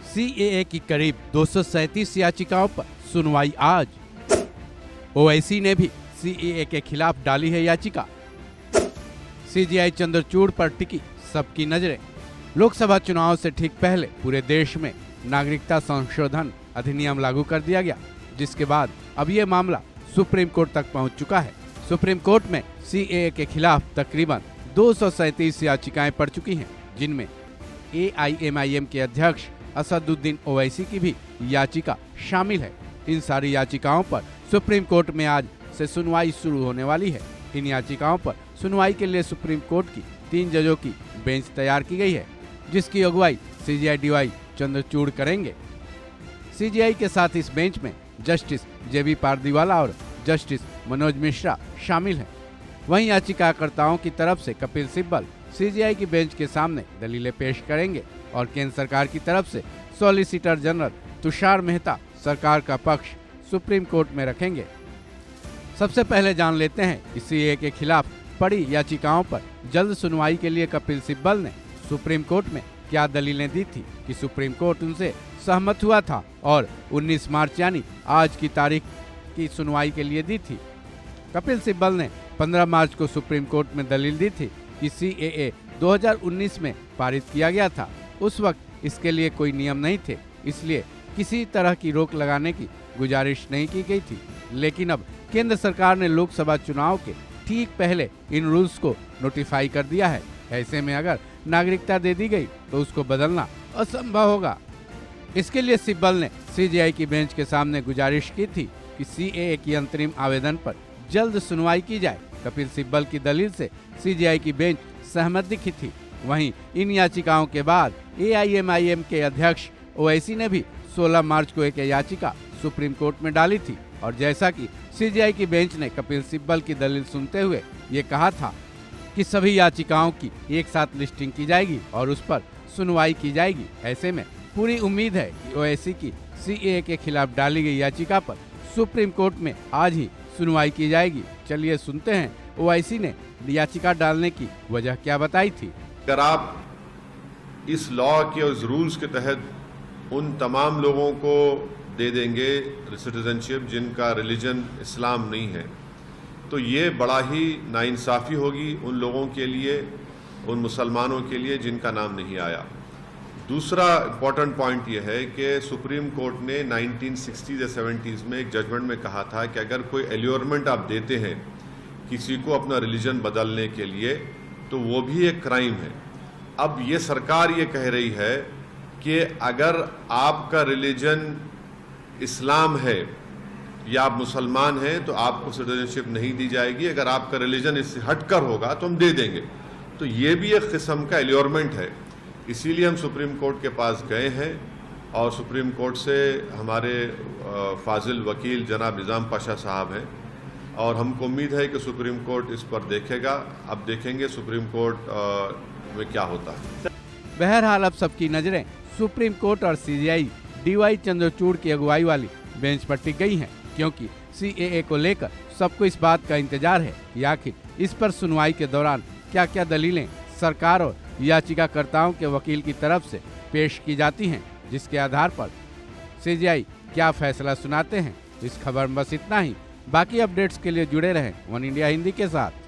CAA की करीब 237 याचिकाओं पर सुनवाई आज। ओवैसी ने भी सीएए के खिलाफ डाली है याचिका। सीजेआई चंद्रचूड़ पर टिकी सबकी नजरें। लोकसभा चुनाव से ठीक पहले पूरे देश में नागरिकता संशोधन अधिनियम लागू कर दिया गया, जिसके बाद अब ये मामला सुप्रीम कोर्ट तक पहुंच चुका है। सुप्रीम कोर्ट में सीएए के खिलाफ तकरीबन 237 याचिकाएं पड़ चुकी हैं, जिनमें एआईएमआईएम के अध्यक्ष असदुद्दीन ओवैसी की भी याचिका शामिल है। इन सारी याचिकाओं पर सुप्रीम कोर्ट में आज से सुनवाई शुरू होने वाली है। इन याचिकाओं पर सुनवाई के लिए सुप्रीम कोर्ट की 3 जजों की बेंच तैयार की गई है, जिसकी अगुवाई सीजेआई डीवाई चंद्रचूड़ करेंगे। सीजेआई के साथ इस बेंच में जस्टिस जेबी पारदीवाला और जस्टिस मनोज मिश्रा शामिल हैं। वहीं याचिकाकर्ताओं की तरफ से कपिल सिब्बल सीजेआई की बेंच के सामने दलीलें पेश करेंगे और केंद्र सरकार की तरफ से सॉलिसिटर जनरल तुषार मेहता सरकार का पक्ष सुप्रीम कोर्ट में रखेंगे। सबसे पहले जान लेते हैं कि सीएए के खिलाफ पड़ी याचिकाओं पर जल्द सुनवाई के लिए कपिल सिब्बल ने सुप्रीम कोर्ट में क्या दलीलें दी थी कि सुप्रीम कोर्ट उनसे सहमत हुआ था और 19 मार्च यानी आज की तारीख की सुनवाई के लिए दी थी। कपिल सिब्बल ने 15 मार्च को सुप्रीम कोर्ट में दलील दी थी कि सीएए 2019 में पारित किया गया था। उस वक्त इसके लिए कोई नियम नहीं थे, इसलिए किसी तरह की रोक लगाने की गुजारिश नहीं की गई थी। लेकिन अब केंद्र सरकार ने लोकसभा चुनाव के ठीक पहले इन रूल्स को नोटिफाई कर दिया है। ऐसे में अगर नागरिकता दे दी गई तो उसको बदलना असंभव होगा। इसके लिए सिब्बल ने सीजेआई की बेंच के सामने गुजारिश की थी कि सीएए की अंतरिम आवेदन पर जल्द सुनवाई की जाए। कपिल सिब्बल की दलील से सीजेआई की बेंच सहमत दिखी थी। वहीं इन याचिकाओं के बाद एआईएमआईएम के अध्यक्ष ओवैसी ने भी 16 मार्च को एक याचिका सुप्रीम कोर्ट में डाली थी और जैसा कि सीजेआई की बेंच ने कपिल सिब्बल की दलील सुनते हुए ये कहा था कि सभी याचिकाओं की एक साथ लिस्टिंग की जाएगी और उस पर सुनवाई की जाएगी। ऐसे में पूरी उम्मीद है कि ओवैसी की सीएए के खिलाफ डाली गई याचिका पर सुप्रीम कोर्ट में आज ही सुनवाई की जाएगी। चलिए सुनते हैं ओवैसी ने याचिका डालने की वजह क्या बताई थी। अगर आप इस लॉ के उस रूल्स के तहत उन तमाम लोगों को दे देंगे सिटीजनशिप जिनका रिलीजन इस्लाम नहीं है, तो ये बड़ा ही नाइंसाफ़ी होगी उन लोगों के लिए, उन मुसलमानों के लिए जिनका नाम नहीं आया। दूसरा इम्पॉर्टेंट पॉइंट ये है कि सुप्रीम कोर्ट ने 1960s या 70s में एक जजमेंट में कहा था कि अगर कोई एल्योरमेंट आप देते हैं किसी को अपना रिलीजन बदलने के लिए तो वो भी एक क्राइम है। अब ये सरकार ये कह रही है कि अगर आपका रिलीजन इस्लाम है या आप मुसलमान हैं तो आपको सिटीजनशिप नहीं दी जाएगी, अगर आपका रिलीजन इससे हटकर होगा तो हम दे देंगे। तो ये भी एक किस्म का एल्योरमेंट है। इसीलिए हम सुप्रीम कोर्ट के पास गए हैं और सुप्रीम कोर्ट से हमारे फाजिल वकील जनाब निज़ाम पाशा साहब हैं और हमको उम्मीद है कि सुप्रीम कोर्ट इस पर देखेगा। अब देखेंगे सुप्रीम कोर्ट में क्या होता है। बहरहाल अब सबकी नजरें सुप्रीम कोर्ट और सीजेआई डीवाई चंद्रचूड़ की अगुवाई वाली बेंच पर टिक गई हैं, क्योंकि सीएए को लेकर सबको इस बात का इंतजार है कि आखिर इस पर सुनवाई के दौरान क्या क्या दलीलें सरकार और याचिकाकर्ताओं के वकील की तरफ से पेश की जाती हैं, जिसके आधार पर सीजेआई क्या फैसला सुनाते हैं। इस खबर में बस इतना ही। बाकी अपडेट्स के लिए जुड़े रहें वन इंडिया हिंदी के साथ।